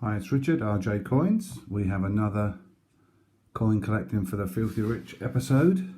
Hi, it's Richard, RJ Coins. We have another coin collecting for the Filthy Rich episode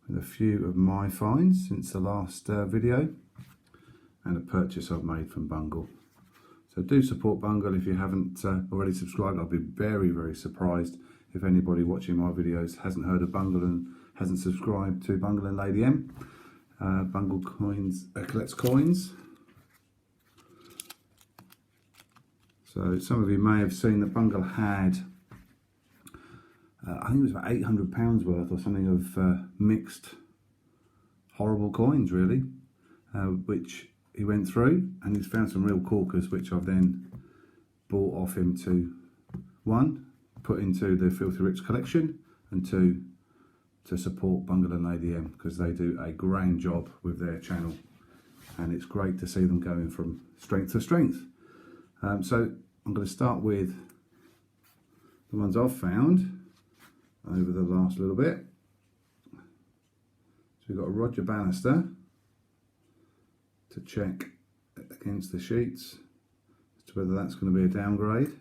with a few of my finds since the last video and a purchase I've made from Bungle. So do support Bungle if you haven't already subscribed. I'll be very surprised if anybody watching my videos hasn't heard of Bungle and hasn't subscribed to Bungle and Lady M. Bungle Coins collects coins. So some of you may have seen that Bungle had, I think it was about £800 worth or something of mixed horrible coins really, which he went through and he's found some real corkers which I've then bought off him to, one, put into the Filthy Rich collection, and two, to support Bungle and Lady M because they do a grand job with their channel and it's great to see them going from strength to strength. So I'm going to start with the ones I've found over the last little bit. So we've got a Roger Bannister to check against the sheets as to whether that's going to be a downgrade.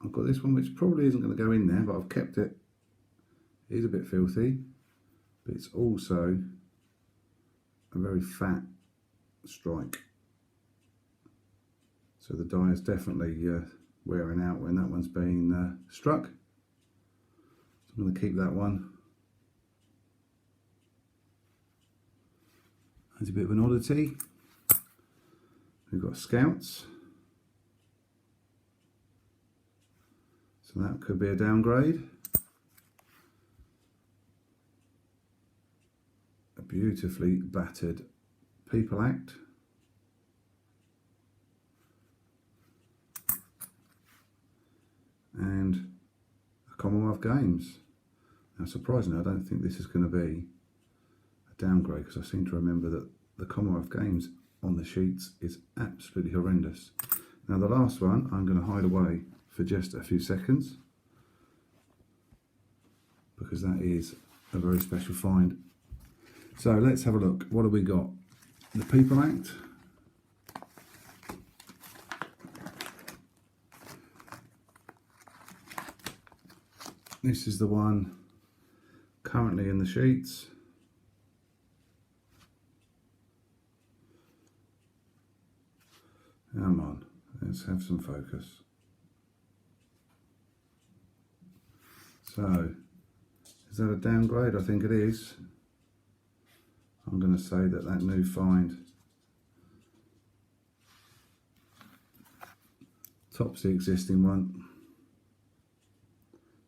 I've got this one which probably isn't going to go in there, but I've kept it. It is a bit filthy, but it's also a very fat strike. So the die is definitely wearing out when that one's been struck. So I'm going to keep that one. That's a bit of an oddity. We've got Scouts. So that could be a downgrade. A beautifully battered People Act. And a Commonwealth Games. Now surprisingly I don't think this is going to be a downgrade because I seem to remember that the Commonwealth Games on the sheets is absolutely horrendous. Now the last one I'm going to hide away for just a few seconds because that is a very special find. So let's have a look. What have we got? The People Act. This is the one currently in the sheets. Come on, let's have some focus. So, is that a downgrade? I think it is. I'm going to say that that new find tops the existing one.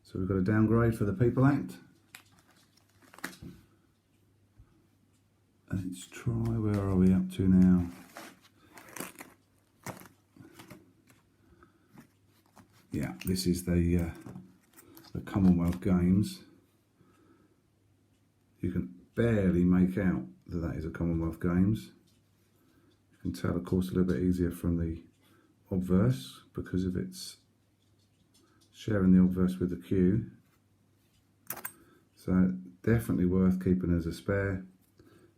So we've got a downgrade for the People Act. Let's try, where are we up to now? Yeah, this is the Commonwealth Games. You can barely make out that that is a Commonwealth Games. You can tell, of course, a little bit easier from the obverse because of its sharing the obverse with the Q. So definitely worth keeping as a spare,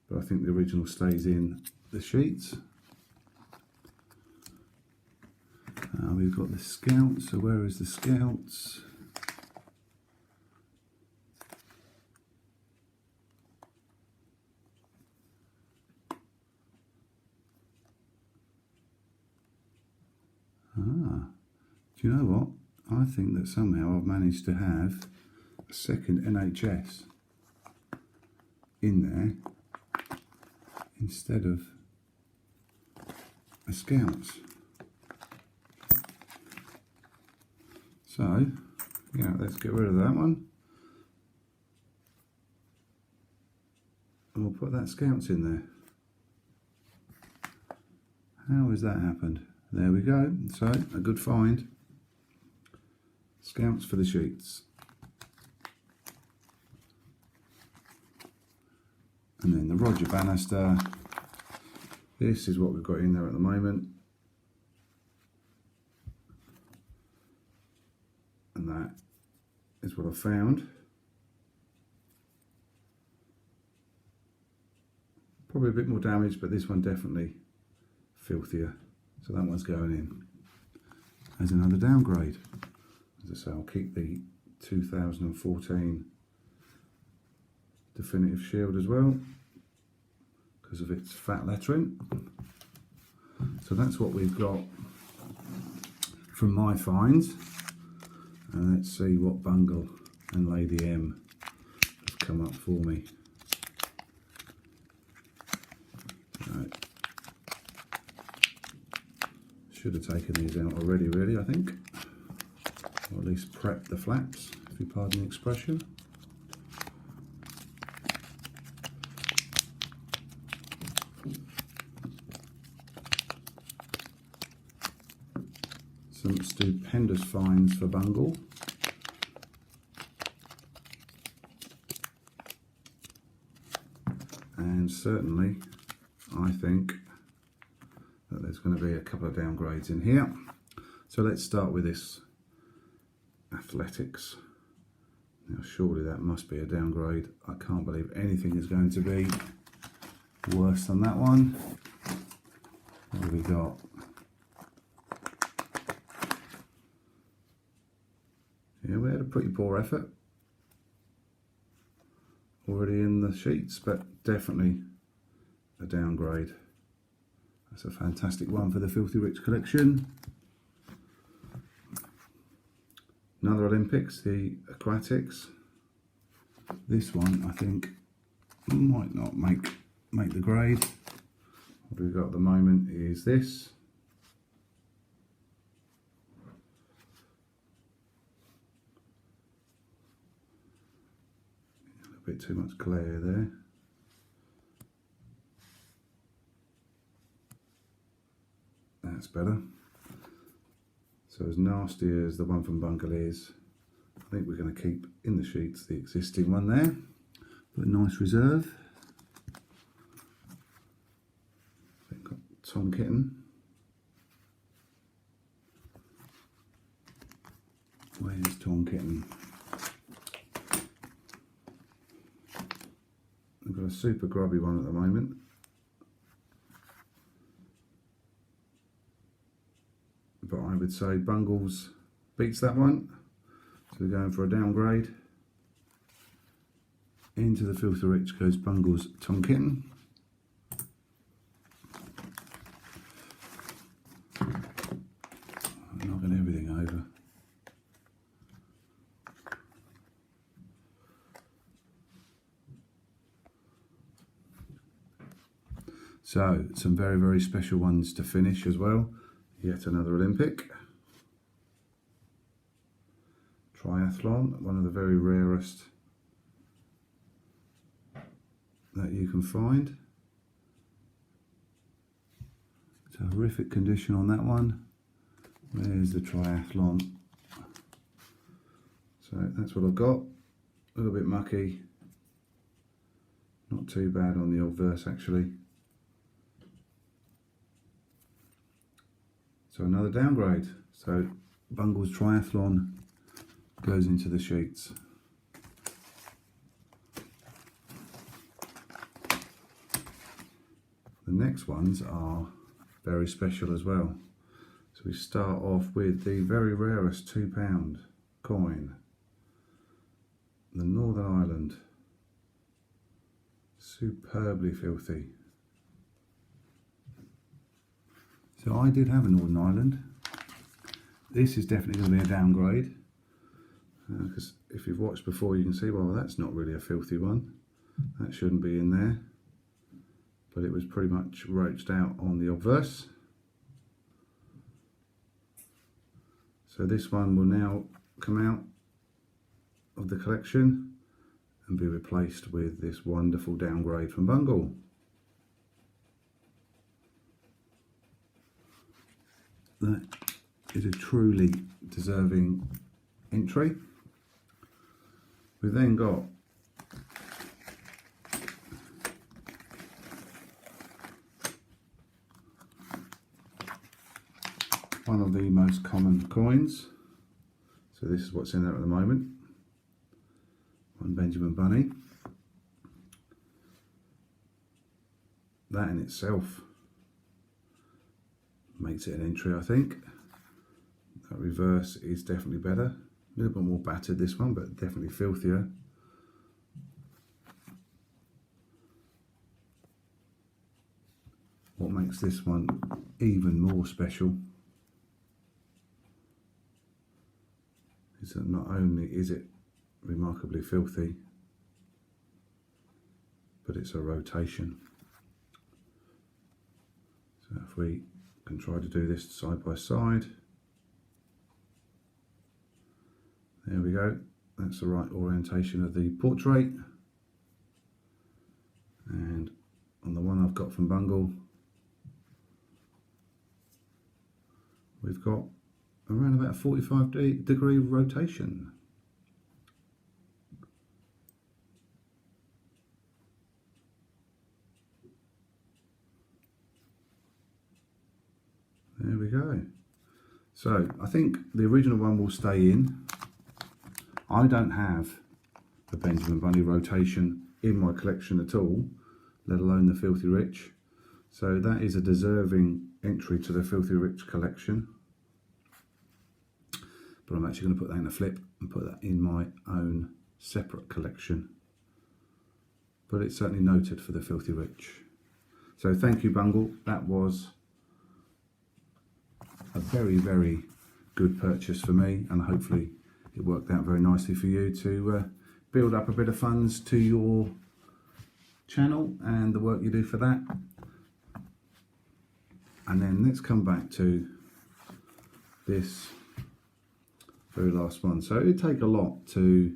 but I think the original stays in the sheets. We've got the Scouts, so where is the Scouts? Do you know what? I think that somehow I've managed to have a second NHS in there instead of a Scouts. So, yeah, let's get rid of that one. And we'll put that Scouts in there. How has that happened? There we go. So, a good find. Scouts for the sheets. And then the Roger Bannister. This is what we've got in there at the moment. And that is what I found. Probably a bit more damage, but this one definitely filthier. So that one's going in as another downgrade. As I say, I'll keep the 2014 definitive shield as well because of its fat lettering. So that's what we've got from my finds, and let's see what Bungle and Lady M have come up for me. Right. Should have taken these out already really, I think, or at least prepped the flaps, if you pardon the expression. Some stupendous finds for Bungle. And certainly, I think that there's going to be a couple of downgrades in here. So let's start with this Athletics. Now surely that must be a downgrade. I can't believe anything is going to be worse than that one. What have we got? Yeah, we had a pretty poor effort already in the sheets, but definitely a downgrade. That's a fantastic one for the Filthy Rich collection. Another Olympics, the Aquatics. This one I think might not make the grade. What we've got at the moment is this. A bit too much glare there. That's better. So as nasty as the one from Bungle is, I think we're going to keep in the sheets the existing one there. But a nice reserve. I think got Tom Kitten. Where's Tom Kitten? I've got a super grubby one at the moment. But I would say Bungle's beats that one. So we're going for a downgrade. Into the Filthy Rich goes Bungle's Tom Kitten. I'm knocking everything over. So, some very, very special ones to finish as well. Yet another Olympic. Triathlon, one of the very rarest that you can find. Terrific condition on that one. There's the Triathlon. So that's what I've got. A little bit mucky. Not too bad on the obverse actually. So another downgrade. So Bungle's Triathlon goes into the sheets. The next ones are very special as well. So we start off with the very rarest £2 coin. The Northern Ireland. Superbly filthy. So I did have a Northern Ireland. This is definitely going to be a downgrade. Because if you've watched before you can see, well, that's not really a filthy one. That shouldn't be in there. But it was pretty much roached out on the obverse. So this one will now come out of the collection and be replaced with this wonderful downgrade from Bungle. That is a truly deserving entry. We've then got one of the most common coins. So this is what's in there at the moment. One Benjamin Bunny. That in itself makes it an entry, I think. That reverse is definitely better. A little bit more battered this one, but definitely filthier. What makes this one even more special is that not only is it remarkably filthy, but it's a rotation. So if we can try to do this side by side, there we go. That's the right orientation of the portrait. And on the one I've got from Bungle, we've got around about a 45-degree rotation. There we go. So I think the original one will stay in. I don't have a Benjamin Bunny rotation in my collection at all, let alone the Filthy Rich. So that is a deserving entry to the Filthy Rich collection. But I'm actually going to put that in a flip and put that in my own separate collection. But it's certainly noted for the Filthy Rich. So thank you, Bungle. That was a very, very good purchase for me, and hopefully it worked out very nicely for you to build up a bit of funds to your channel and the work you do for that. And then let's come back to this very last one. So it'd take a lot to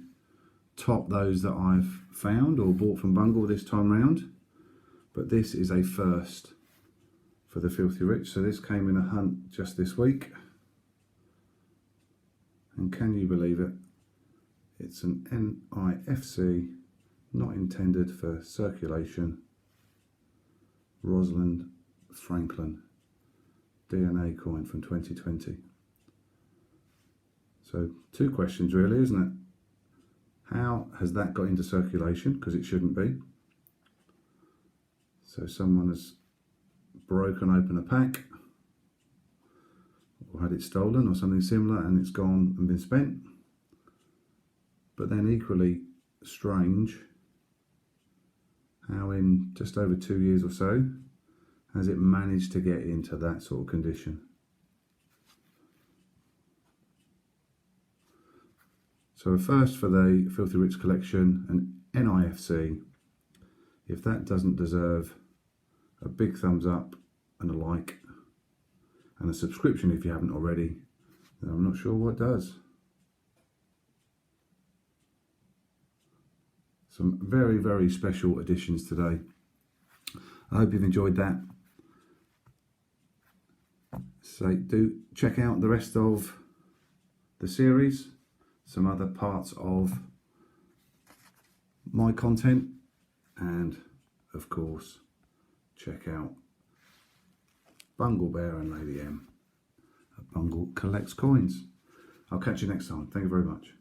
top those that I've found or bought from Bungle this time round, but this is a first for the Filthy Rich. So this came in a hunt just this week, and can you believe it, it's an NIFC, not intended for circulation, Rosalind Franklin DNA coin from 2020. So two questions really, isn't it? How has that got into circulation? Because it shouldn't be. So someone has broken open a pack or had it stolen or something similar, and it's gone and been spent. But then equally strange, how in just over 2 years or so has it managed to get into that sort of condition. So a first for the Filthy Rich collection, an NIFC. If that doesn't deserve a big thumbs up and a like and a subscription if you haven't already, then I'm not sure what does. Some very, very special additions today. I hope you've enjoyed that. So do check out the rest of the series, some other parts of my content, and of course check out Bungle Bear and Lady M. Bungle collects coins. I'll catch you next time. Thank you very much.